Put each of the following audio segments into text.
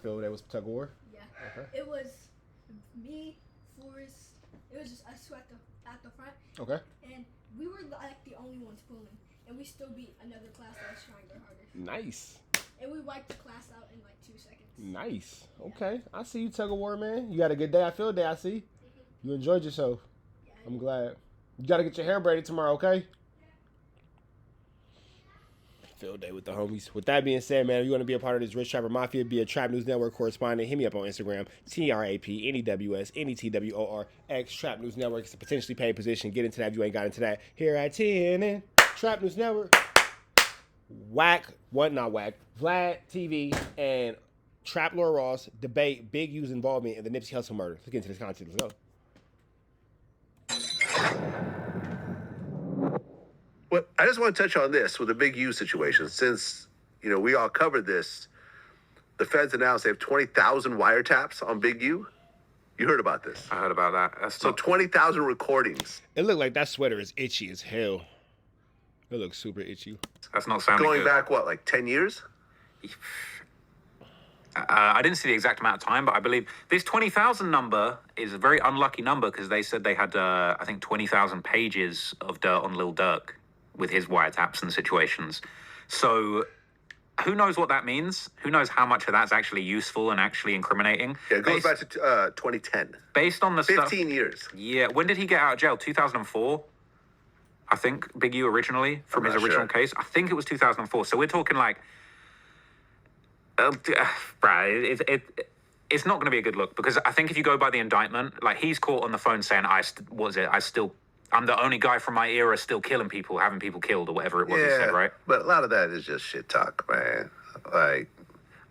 field day was tug of war? Yeah. Okay. It was me, Forrest. It was just us two at the front. Okay. And we were like the only ones pulling, and we still beat another class that was trying their hardest. Nice. And we wiped the class out in like 2 seconds. Nice. Okay. I see you, tug of war, man. You had a good day. I feel day. I see. You enjoyed yourself. Yeah, I'm glad. You got to get your hair braided tomorrow, okay? Field day with the homies. With that being said, man, if you want to be a part of this Rich Trapper Mafia, be a Trap News Network correspondent, hit me up on Instagram, TRAPNEWSNETWORX, Trap News Network. It's a potentially paid position. Get into that if you ain't got into that. Here at TNN, Trap News Network. Whack, what not whack, Vlad TV and Trap Lord Ross debate Big U's involvement in the Nipsey Hussle murder. Let's get into this content. Let's go. Well, I just want to touch on this with the Big U situation. Since, we all covered this, the feds announced they have 20,000 wiretaps on Big U. You heard about this? I heard about that. That's so 20,000 recordings. It looked like that sweater is itchy as hell. It looks super itchy. That's not sounding Going good. back, what, like 10 years? I didn't see the exact amount of time, but I believe this 20,000 number is a very unlucky number because they said they had, I think, 20,000 pages of dirt on Lil Durk with his wiretaps and situations. So who knows what that means? Who knows how much of that's actually useful and actually incriminating? Yeah, it goes back to 2010. Based on the 15 years. Yeah. When did he get out of jail? 2004? I think Big U originally from his original case. I think it was 2004. So we're talking like, it's not going to be a good look because I think if you go by the indictment, like he's caught on the phone saying, I'm the only guy from my era still killing people, having people killed or whatever it was he said, right? But a lot of that is just shit talk, man. Like,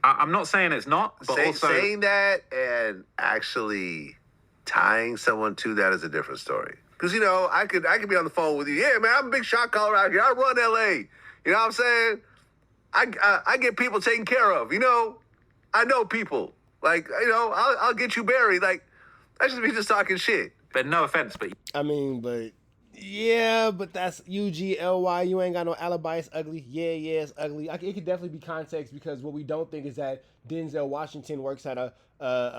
I'm not saying it's not, but also saying that and actually tying someone to that is a different story. Because, I could be on the phone with you. Yeah, man, I'm a big shot caller out here. I run LA. You know what I'm saying? I get people taken care of. I know people. Like, I'll get you buried. Like, that's just me just talking shit. But no offense, but but that's UGLY. You ain't got no alibi. It's ugly. Yeah, it's ugly. It could definitely be context because what we don't think is that Denzel Washington works at a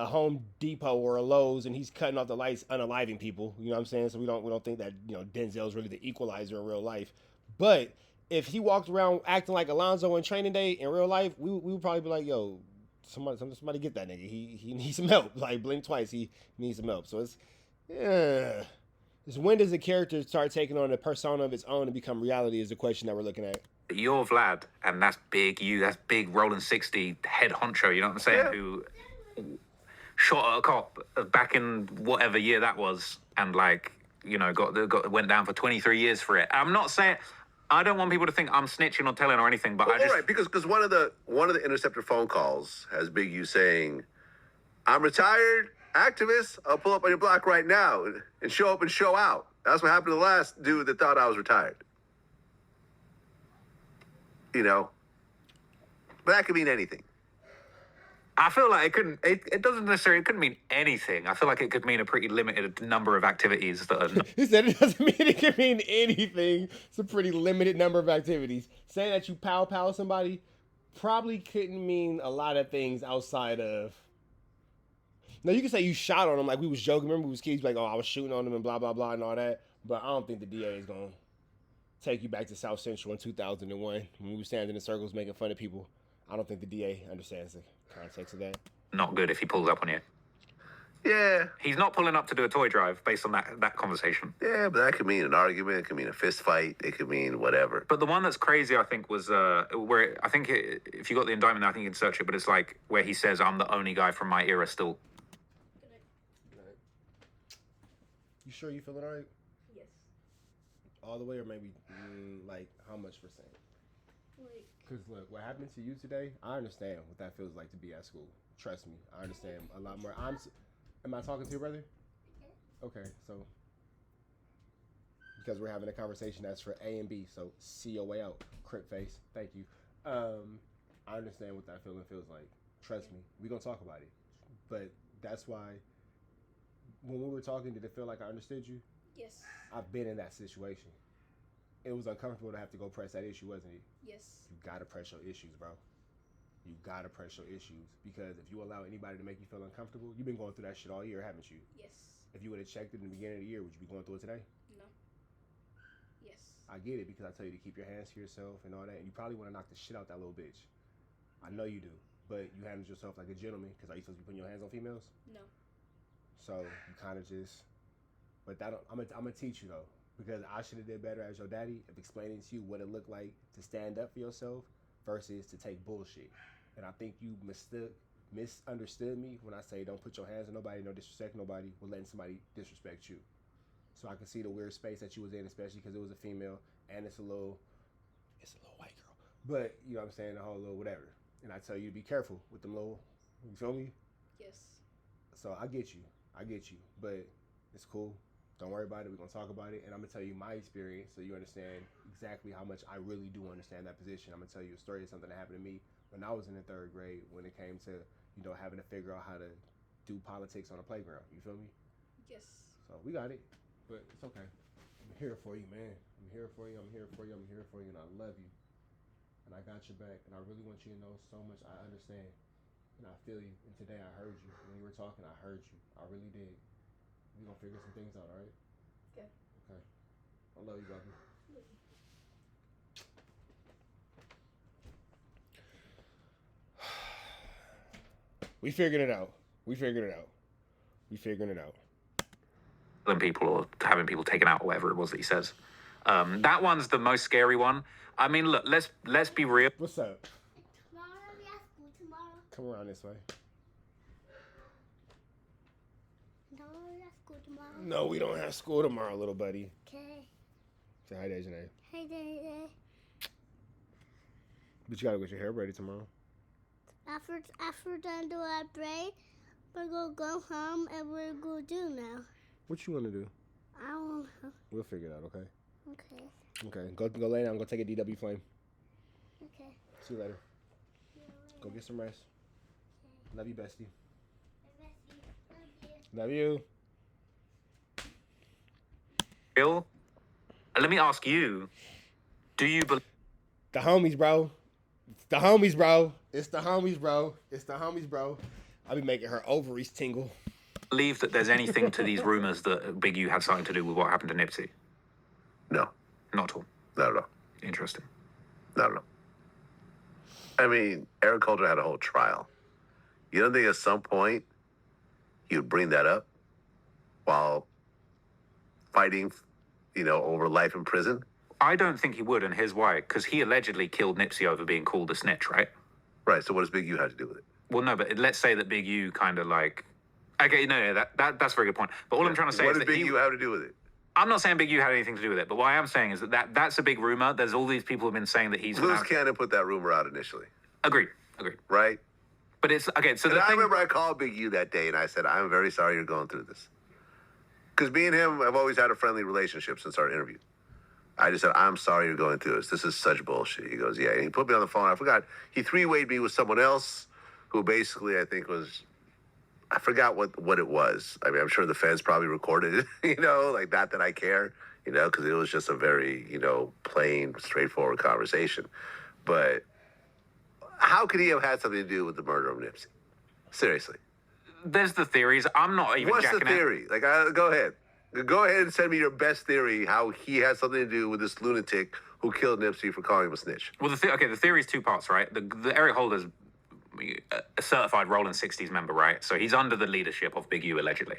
Home Depot or a Lowe's and he's cutting off the lights, unaliving people. You know what I'm saying? So we don't think that Denzel's really the equalizer in real life. But if he walked around acting like Alonzo in Training Day in real life, we would probably be like, yo, somebody get that nigga. He needs some help. Like blink twice, he needs some help. So it's when does a character start taking on a persona of its own and become reality is the question that we're looking at. You're Vlad, and that's Big U. That's big rolling 60 head honcho. You know what I'm saying? Yeah. Who shot at a cop back in whatever year that was, and went down for 23 years for it. I'm not saying. I don't want people to think I'm snitching or telling or anything, but right, because one of the intercepted phone calls has Big U saying, "I'm retired activist. I'll pull up on your block right now and show up and show out." That's what happened to the last dude that thought I was retired. But that could mean anything. I feel like it couldn't. It doesn't necessarily. It couldn't mean anything. I feel like it could mean a pretty limited number of activities that are. He said it doesn't mean it can mean anything. It's a pretty limited number of activities. Saying that you pow somebody probably couldn't mean a lot of things outside of. Now you can say you shot on him like we was joking. Remember we was kids like, oh, I was shooting on him and blah blah blah and all that. But I don't think the DA is gonna take you back to South Central in 2001 when we were standing in circles making fun of people. I don't think the DA understands the context of that. Not good if he pulls up on you. Yeah. He's not pulling up to do a toy drive based on that conversation. Yeah, but that could mean an argument. It could mean a fist fight. It could mean whatever. But the one that's crazy, I think, was where I think if you got the indictment, I think you can search it. But it's like where he says, "I'm the only guy from my era still." You sure you feeling all right? Yes. All the way, or maybe like how much %? Because look, what happened to you today, I understand what that feels like to be at school. Trust me, I understand a lot more. Am I talking to your brother? Okay, so because we're having a conversation that's for A and B, so see your way out, crip face. Thank you. I understand what that feeling feels like. Trust me, we're gonna talk about it. But that's why when we were talking, did it feel like I understood you? Yes. I've been in that situation. It was uncomfortable to have to go press that issue, wasn't it? Yes. You gotta press your issues, bro. You gotta press your issues, because if you allow anybody to make you feel uncomfortable, you've been going through that shit all year, haven't you? Yes. If you would have checked it in the beginning of the year, would you be going through it today? No. Yes. I get it, because I tell you to keep your hands to yourself and all that, and you probably want to knock the shit out that little bitch. I know you do, but you handle yourself like a gentleman, because are you supposed to be putting your hands on females? No. So you kind of just, but that I'm gonna teach you though, because I should have did better as your daddy of explaining to you what it looked like to stand up for yourself versus to take bullshit. And I think you misunderstood me when I say don't put your hands on nobody, don't disrespect nobody, or letting somebody disrespect you. So I can see the weird space that you was in, especially because it was a female and it's a little white girl. But you know what I'm saying, the whole little whatever. And I tell you to be careful with them little, you feel me? Yes. So I get you, but it's cool. Don't worry about it. We're gonna talk about it, and I'm gonna tell you my experience so you understand exactly how much I really do understand that position. I'm gonna tell you a story of something that happened to me when I was in the 3rd grade, when it came to, you know, having to figure out how to do politics on a playground. You feel me? Yes. So we got it, but it's okay. I'm here for you, man. I'm here for you, and I love you. And I got your back, and I really want you to know so much. I understand, and I feel you. And today I heard you. When you were talking, I heard you. I really did. We're gonna figure some things out, all right? Okay. Okay. I love you, brother. We figured it out. Than people or having people taken out or whatever it was that he says. That one's the most scary one. I mean, look, let's be real. What's up? Tomorrow we have school tomorrow. Come around this way. Tomorrow we have school tomorrow. No, we don't have school tomorrow, little buddy. Okay. Say hi, Dejanay. Hey, Daddy. But you gotta get your hair braided tomorrow. After done do our braid, we're gonna go home and we're gonna do now. What you wanna do? I don't know. We'll figure it out, okay? Okay. Okay, go lay down. Go take a DW flame. Okay. See you later. Go get some rest. Love you, bestie. Love you. Bill, let me ask you, do you believe The homies, bro. It's the homies, bro. It's the homies, bro. It's the homies, bro. I'll be making her ovaries tingle. that there's anything to these rumors that Big U had something to do with what happened to Nipsey? No, Not at all. not at all. Interesting. Not at all. I mean, Eric Holder had a whole trial. You don't think at some point he would bring that up while fighting, you know, over life in prison? I don't think he would, and here's why. Because he allegedly killed Nipsey over being called a snitch, right? Right, so what does Big U have to do with it? Well, no, but let's say that Big U kind of like... Okay, no, that's a very good point. But all I'm trying to say what is does that Big U have to do with it? I'm not saying Big U had anything to do with it, but what I am saying is that's a big rumor. There's all these people who have been saying that he's... Loose Cannon put that rumor out initially, Agreed. right? But it's... Okay, so And the I thing... remember I called Big U that day and I said, I'm very sorry you're going through this. Because me and him have always had a friendly relationship since our interview. I just said, I'm sorry you're going through this. This is such bullshit. He goes, yeah. And he put me on the phone. I forgot. He three-wayed me with someone else who basically I think was... I forgot what it was. I mean, I'm sure the feds probably recorded it, you know, like not that I care, you know, because it was just a very, you know, plain, straightforward conversation. But how could he have had something to do with the murder of Nipsey? Seriously. There's the theories. I'm not even What's the jacking it. theory? Like, go ahead. Go ahead and send me your best theory how he has something to do with this lunatic who killed Nipsey for calling him a snitch. Well, the theory is two parts, right? The Eric Holder's a certified Rolling 60s member, right? So he's under the leadership of Big U, allegedly.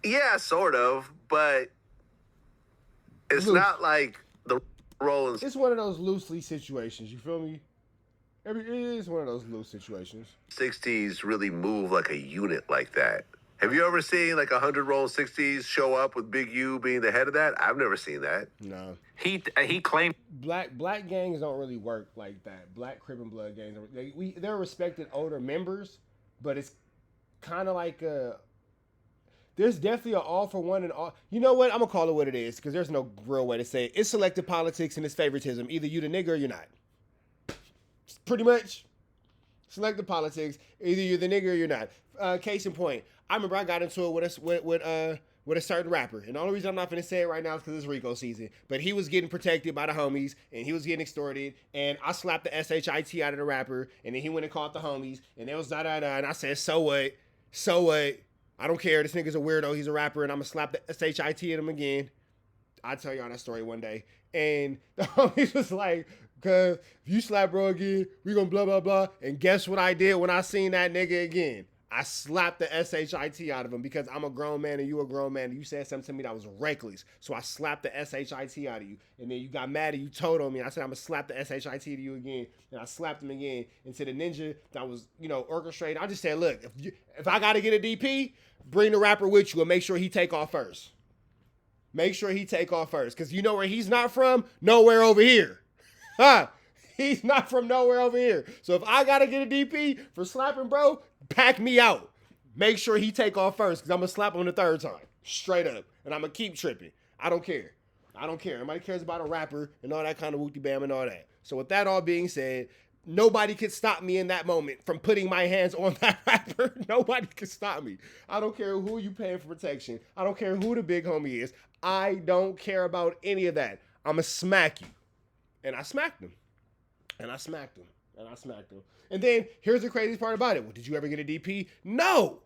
Yeah, sort of, but it's Loose. not like the Rolling. It's one of those loosely situations. You feel me? It is one of those loose situations. 60s really move like a unit like that. Have you ever seen like 100 Rolling 60s show up with Big U being the head of that? I've never seen that. No. He claimed Black gangs don't really work like that. Black Crip and Blood gangs, they're respected older members, but it's kind of like there's definitely an all for one and all. You know what? I'm gonna call it what it is because there's no real way to say it. It's selective politics and it's favoritism. Either you the nigga or you're not. Pretty much. Selective politics. Either you're the nigga or you're not. Case in point, I remember I got into it with with a certain rapper. And the only reason I'm not going to say it right now is because it's Rico season. But he was getting protected by the homies, and he was getting extorted. And I slapped the SHIT out of the rapper, and then he went and called the homies, and it was da-da-da. And I said, so what? So what? I don't care. This nigga's a weirdo. He's a rapper, and I'm going to slap the SHIT at him again. I'll tell y'all that story one day. And the homies was like, because if you slap bro again, we going to blah, blah, blah. And guess what I did when I seen that nigga again? I slapped the SHIT out of him because I'm a grown man and you a grown man. And you said something to me that was reckless. So I slapped the SHIT out of you. And then you got mad and you told on me. And I said, I'm going to slap the SHIT to you again. And I slapped him again. And to the ninja that was, orchestrated, I just said, look, if I got to get a DP, bring the rapper with you and make sure he take off first. Make sure he take off first. Because you know where he's not from? Nowhere over here. Huh? He's not from nowhere over here. So if I got to get a DP for slapping bro, pack me out. Make sure he take off first because I'm going to slap him the third time. Straight up. And I'm going to keep tripping. I don't care. I don't care. Nobody cares about a rapper and all that kind of whoopty bam and all that. So with that all being said, nobody could stop me in that moment from putting my hands on that rapper. Nobody could stop me. I don't care who you paying for protection. I don't care who the big homie is. I don't care about any of that. I'm going to smack you. And I smacked him. And I smacked him. And I smacked him. And then here's the craziest part about it. Well, did you ever get a DP? No.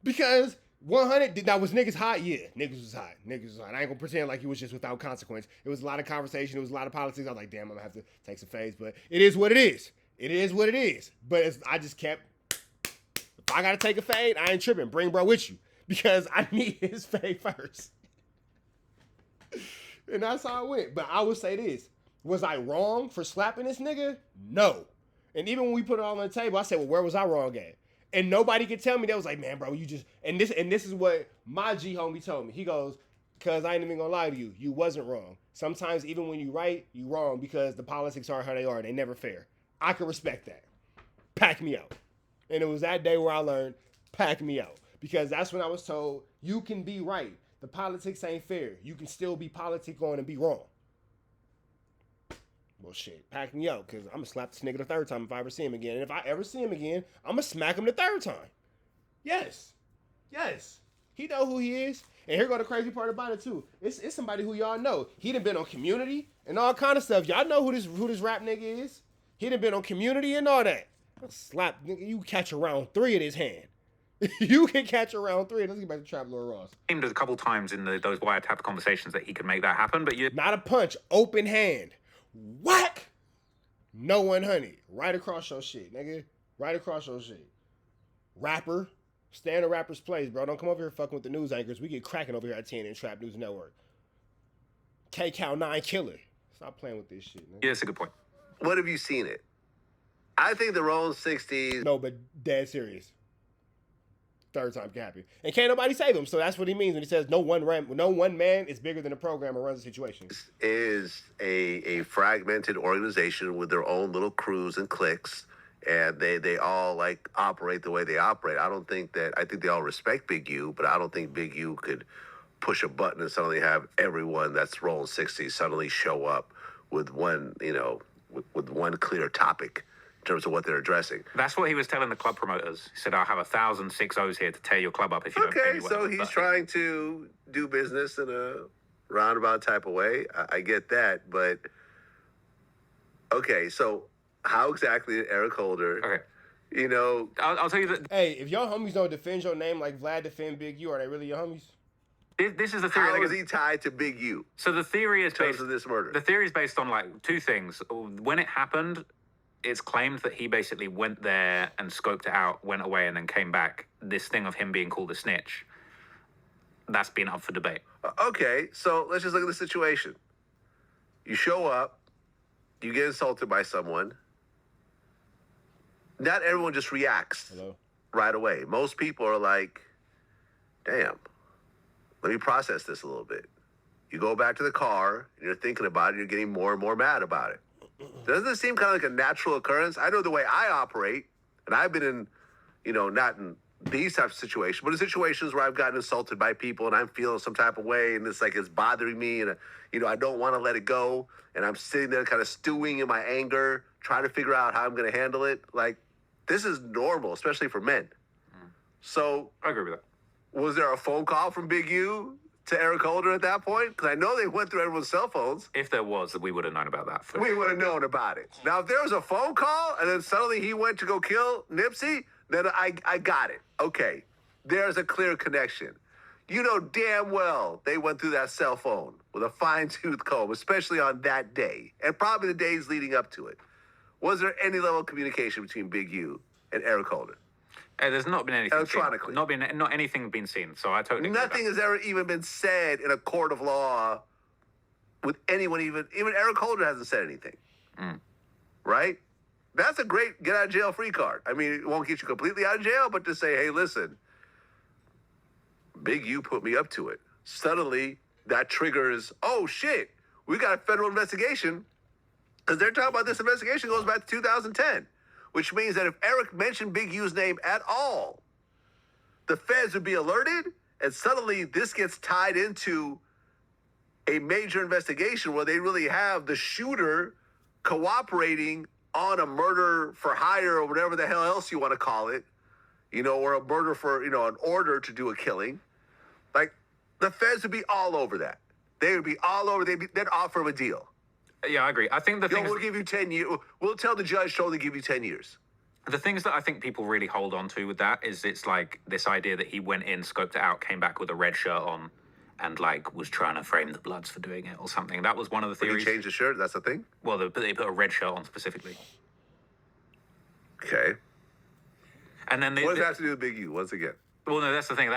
Because 100, now was niggas hot? Yeah, niggas was hot. Niggas was hot. I ain't gonna pretend like it was just without consequence. It was a lot of conversation. It was a lot of politics. I was like, damn, I'm gonna have to take some phase. But it is what it is. It is what it is. But I just kept, if I gotta take a fade, I ain't tripping. Bring bro with you. Because I need his fade first. And that's how it went. But I would say this. Was I wrong for slapping this nigga? No. And even when we put it all on the table, I said, well, where was I wrong at? And nobody could tell me. They was like, man, bro, you just, and this is what my G homie told me. He goes, cause I ain't even gonna lie to you. You wasn't wrong. Sometimes even when you right, you wrong because the politics are how they are. They never fair. I can respect that. Pack me out. And it was that day where I learned, pack me out. Because that's when I was told, you can be right. The politics ain't fair. You can still be politic on and be wrong. Well, shit, pack me out, because I'm going to slap this nigga the third time if I ever see him again. And if I ever see him again, I'm going to smack him the third time. Yes. Yes. He know who he is. And here go the crazy part about it, too. It's somebody who y'all know. He done been on Community and all kind of stuff. Y'all know who this rap nigga is. He done been on Community and all that. Slap, nigga, you catch around 3 in his hand. You can catch around 3. Let's get back to Trap Lord Ross. Seemed a couple times in those wiretapped conversations that he could make that happen, but you... Not a punch, open hand. Whack! No 100. Right across your shit, nigga. Right across your shit. Rapper. Stay in the rapper's place, bro. Don't come over here fucking with the news anchors. We get cracking over here at 10 in Trap News Network. K1LL1NG killer. Stop playing with this shit, nigga. Yeah, that's a good point. What have you seen it? I think the Rolling 60s. No, but dead serious. Third time can happen. And can't nobody save him. So that's what he means when he says no one man is bigger than a program or runs a situation. Is a fragmented organization with their own little crews and cliques, and they all like operate the way they operate. I think they all respect Big U, but I don't think Big U could push a button and suddenly have everyone that's Rolling 60s suddenly show up with one, with one clear topic in terms of what they're addressing. That's what he was telling the club promoters. He said, I'll have 1,000 6-0s here to tear your club up if you don't pay me. Okay, so he's trying to do business in a roundabout type of way. I get that, but okay, so how exactly did Eric Holder, I'll tell you that... Hey, if your homies don't defend your name like Vlad defend Big U, are they really your homies? This is the theory. How is he tied to Big U? So the theory is based on this murder. The theory is based on like 2 things. When it happened, it's claimed that he basically went there and scoped it out, went away, and then came back. This thing of him being called a snitch, that's been up for debate. Okay, so let's just look at the situation. You show up, you get insulted by someone. Not everyone just reacts right away. Most people are like, damn, let me process this a little bit. You go back to the car, and you're thinking about it, you're getting more and more mad about it. Doesn't this seem kind of like a natural occurrence? I know the way I operate, and I've been in, not in these types of situations, but in situations where I've gotten insulted by people and I'm feeling some type of way and it's like it's bothering me and, I don't want to let it go. And I'm sitting there kind of stewing in my anger, trying to figure out how I'm going to handle it. Like, this is normal, especially for men. So I agree with that. Was there a phone call from Big U to Eric Holder at that point? Because I know they went through everyone's cell phones. If there was, we would have known about that. We would have known about it. Now, if there was a phone call and then suddenly he went to go kill Nipsey, then I got it. Okay, there's a clear connection. You know damn well they went through that cell phone with a fine-tooth comb, especially on that day, and probably the days leading up to it. Was there any level of communication between Big U and Eric Holder? There's not been anything Electronically. Seen. Not anything been seen. So I totally agree with Nothing that. has ever even been said in a court of law with anyone, even Eric Holder hasn't said anything. Right? That's a great get out of jail free card. I mean, it won't get you completely out of jail, but to say, hey, listen, Big U put me up to it. Suddenly, that triggers, oh shit, we got a federal investigation, because they're talking about this investigation goes back to 2010, which means that if Eric mentioned Big U's name at all, the feds would be alerted, and suddenly this gets tied into a major investigation where they really have the shooter cooperating on a murder for hire or whatever the hell else you want to call it, you know, or a murder for, you know, an order to do a killing. Like, the feds would be all over that. They would be all over. They'd offer him a deal. Yeah, I agree. I think the thing We'll give you 10 years. We'll tell the judge to only give you 10 years. The things that I think people really hold on to with that is it's like this idea that he went in, scoped it out, came back with a red shirt on, and like was trying to frame the Bloods for doing it or something. That was one of the When theories. he changed the shirt, that's the thing? Well, they put a red shirt on specifically. Okay. And then What does that have to do with Big U, once again? Well, no, that's the thing.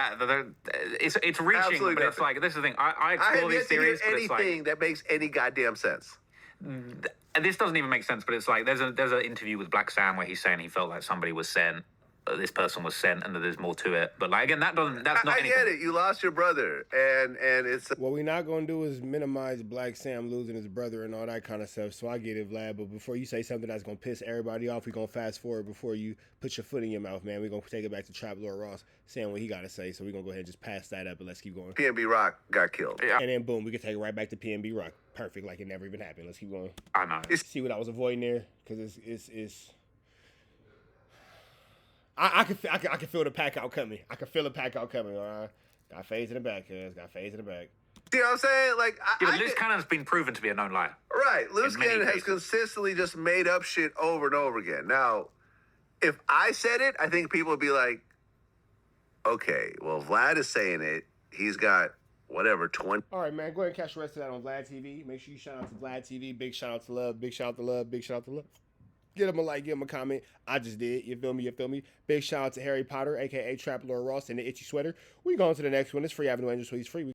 It's reaching, Absolutely but it's nothing. like this is the thing. I I explore have these yet to hear theories, but it's anything like that makes any goddamn sense. this doesn't even make sense. But it's like there's an interview with Black Sam where he's saying he felt like somebody was sent, this person was sent, and that there's more to it. But like again, that's not. I anything. get it. You lost your brother, and it's What we're not gonna do is minimize Black Sam losing his brother and all that kind of stuff. So I get it, Vlad. But before you say something that's gonna piss everybody off, we're gonna fast forward before you put your foot in your mouth, man. We're gonna take it back to Trap Lord Ross saying what he gotta say. So we're gonna go ahead and just pass that up and let's keep going. PNB Rock got killed. Yeah, And then boom, we can take it right back to PNB Rock. Perfect, like it never even happened. Let's keep going. I know. See what I was avoiding there, because it's. I can feel the pack out coming. I can feel the pack out coming. All right, got phase in the back, cuz got phase in the back. See what I'm saying? Like, Yeah, but Loose Cannon's been proven to be a known liar. right. Loose in many Cannon has cases. consistently just made up shit over and over again. Now, if I said it, I think people would be like, okay, well, Vlad is saying it. He's got whatever 20. All right, man. Go ahead and catch the rest of that on Vlad TV. Make sure you shout out to Vlad TV. Big shout out to love. Big shout out to love. Big shout out to love. Give him a like, give him a comment. I just did. You feel me? You feel me? Big shout out to Harry Potter, a.k.a. Trap Lord Ross, and the Itchy Sweater. We going to the next one. It's free Avenue Angels, so he's free.